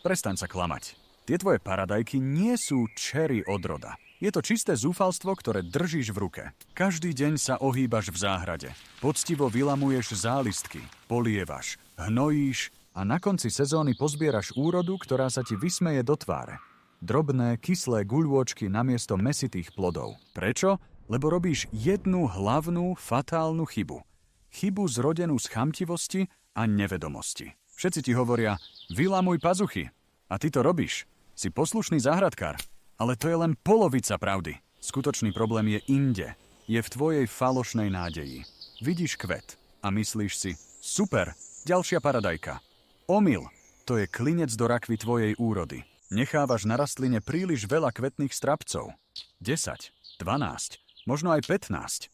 Prestaň sa klamať. Tie tvoje paradajky nie sú cherry odroda. Je to čisté zúfalstvo, ktoré držíš v ruke. Každý deň sa ohýbaš v záhrade. Poctivo vylamuješ zálistky, polievaš, hnojíš a na konci sezóny pozbieraš úrodu, ktorá sa ti vysmeje do tváre. Drobné, kyslé guľôčky namiesto mäsitých plodov. Prečo? Lebo robíš jednu hlavnú, fatálnu chybu. Chybu zrodenú z chamtivosti a nevedomosti. Všetci ti hovoria, vylamuj pazuchy. A ty to robíš. Si poslušný záhradkár. Ale to je len polovica pravdy. Skutočný problém je inde. Je v tvojej falošnej nádeji. Vidíš kvet a myslíš si, super, ďalšia paradajka. Omyl, to je klinec do rakvy tvojej úrody. Nechávaš na rastline príliš veľa kvetných strapcov. 10, 12, možno aj 15.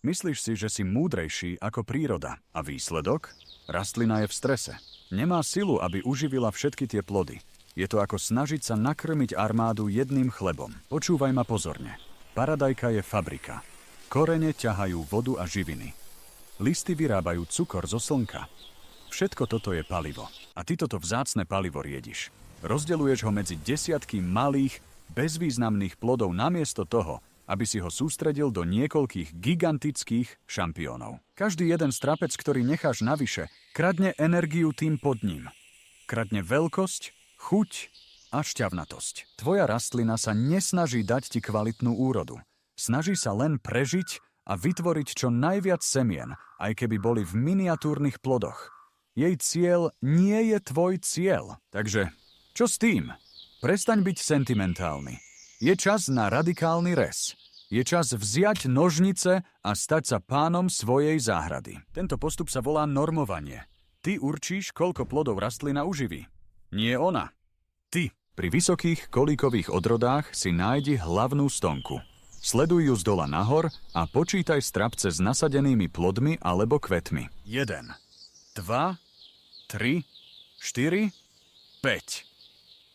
Myslíš si, že si múdrejší ako príroda. A výsledok? Rastlina je v strese. Nemá silu, aby uživila všetky tie plody. Je to ako snažiť sa nakrmiť armádu jedným chlebom. Počúvaj ma pozorne. Paradajka je fabrika. Korene ťahajú vodu a živiny. Listy vyrábajú cukor zo slnka. Všetko toto je palivo. A ty toto vzácne palivo riediš. Rozdeľuješ ho medzi desiatky malých, bezvýznamných plodov namiesto toho, aby si ho sústredil do niekoľkých gigantických šampiónov. Každý jeden strapec, ktorý necháš navyše, kradne energiu tým pod ním. Kradne veľkosť, chuť a šťavnatosť. Tvoja rastlina sa nesnaží dať ti kvalitnú úrodu. Snaží sa len prežiť a vytvoriť čo najviac semien, aj keby boli v miniatúrnych plodoch. Jej cieľ nie je tvoj cieľ. Takže, čo s tým? Prestaň byť sentimentálny. Je čas na radikálny rez. Je čas vziať nožnice a stať sa pánom svojej záhrady. Tento postup sa volá normovanie. Ty určíš, koľko plodov rastlina uživí. Nie ona. Ty. Pri vysokých kolíkových odrodách si nájdi hlavnú stonku. Sleduj ju zdola nahor a počítaj strapce s nasadenými plodmi alebo kvetmi. 1, 2, 3, 4, 5.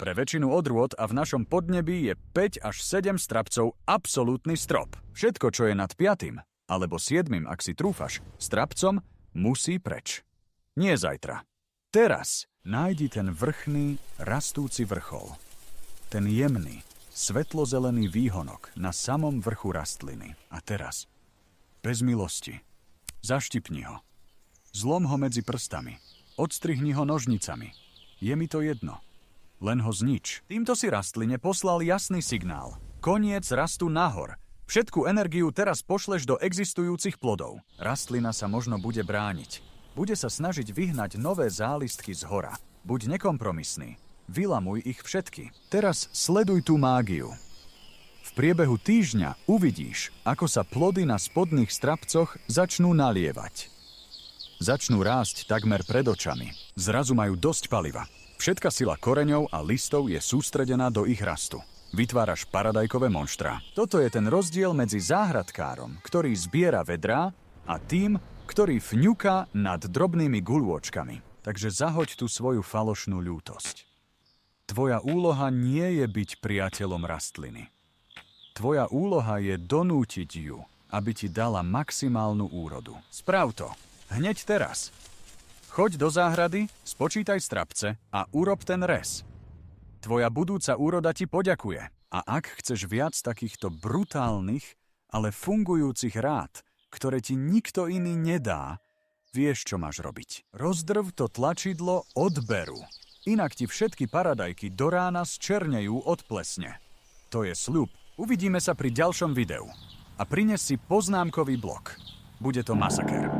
Pre väčšinu odrôd a v našom podnebí je 5 až 7 strapcov absolútny strop. Všetko, čo je nad 5. alebo 7, ak si trúfaš, strapcom, musí preč. Nie zajtra. Teraz nájdi ten vrchný, rastúci vrchol. Ten jemný, svetlozelený výhonok na samom vrchu rastliny. A teraz, bez milosti, zaštipni ho. Zlom ho medzi prstami. Odstrihni ho nožnicami. Je mi to jedno. Len ho znič. Týmto si rastline poslal jasný signál. Koniec rastu nahor. Všetku energiu teraz pošleš do existujúcich plodov. Rastlina sa možno bude brániť. Bude sa snažiť vyhnať nové zálistky z hora. Buď nekompromisný. Vylamuj ich všetky. Teraz sleduj tú mágiu. V priebehu týždňa uvidíš, ako sa plody na spodných strapcoch začnú nalievať. Začnú rásť takmer pred očami. Zrazu majú dosť paliva. Všetka sila koreňov a listov je sústredená do ich rastu. Vytváraš paradajkové monštrá. Toto je ten rozdiel medzi záhradkárom, ktorý zbiera vedrá, a tým, ktorý fňuká nad drobnými guľôčkami. Takže zahoď tú svoju falošnú ľútosť. Tvoja úloha nie je byť priateľom rastliny. Tvoja úloha je donútiť ju, aby ti dala maximálnu úrodu. Sprav to. Hneď teraz. Choď do záhrady, spočítaj strapce a urob ten rez. Tvoja budúca úroda ti poďakuje. A ak chceš viac takýchto brutálnych, ale fungujúcich rád, ktoré ti nikto iný nedá, vieš, čo máš robiť. Rozdrv to tlačidlo odberu. Inak ti všetky paradajky do rána zčernejú od plesne. To je sľub. Uvidíme sa pri ďalšom videu. A prines si poznámkový blok. Bude to masaker.